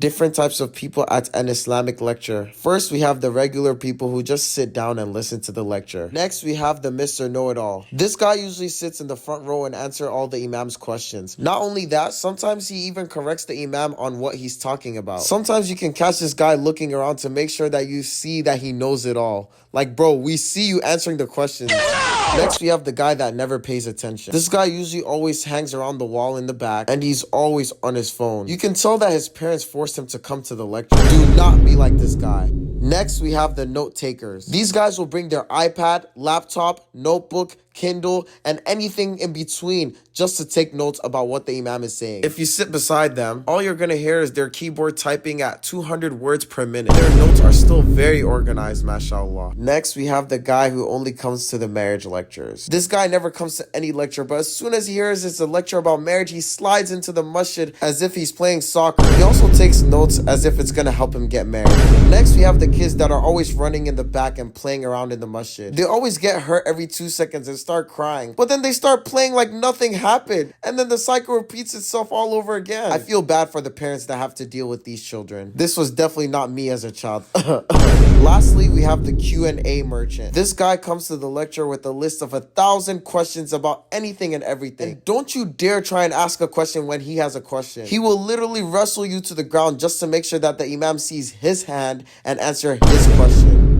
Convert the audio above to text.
Different types of people at an Islamic lecture. First, we have the regular people who just sit down and listen to the lecture. Next, we have the Mr. Know-It-All. This guy usually sits in the front row and answers all the imam's questions. Not only that, sometimes he even corrects the imam on what he's talking about. Sometimes you can catch this guy looking around to make sure that you see that he knows it all. Like, bro, we see you answering the questions. Next, we have the guy that never pays attention. This guy usually always hangs around the wall in the back, and he's always on his phone. You can tell that his parents forced him to come to the lecture. Do not be like this guy. Next, we have the note takers. These guys will bring their iPad, laptop, notebook, Kindle, and anything in between just to take notes about what the imam is saying. If you sit beside them, all you're gonna hear is their keyboard typing at 200 words per minute. Their notes are still very organized, mashallah. Next, we have the guy who only comes to the marriage lectures. This guy never comes to any lecture, but as soon as he hears it's a lecture about marriage, he slides into the masjid as if he's playing soccer. He also takes notes as if it's gonna help him get married. Next, we have the kids that are always running in the back and playing around in the masjid. They always get hurt every 2 seconds and start crying, but then they start playing like nothing happened, and then the cycle repeats itself all over again. I feel bad for the parents that have to deal with these children. This was definitely not me as a child. Lastly, we have the Q&A merchant. This guy comes to the lecture with a list of 1,000 questions about anything and everything. And don't you dare try and ask a question when he has a question. He will literally wrestle you to the ground just to make sure that the imam sees his hand and answer his question.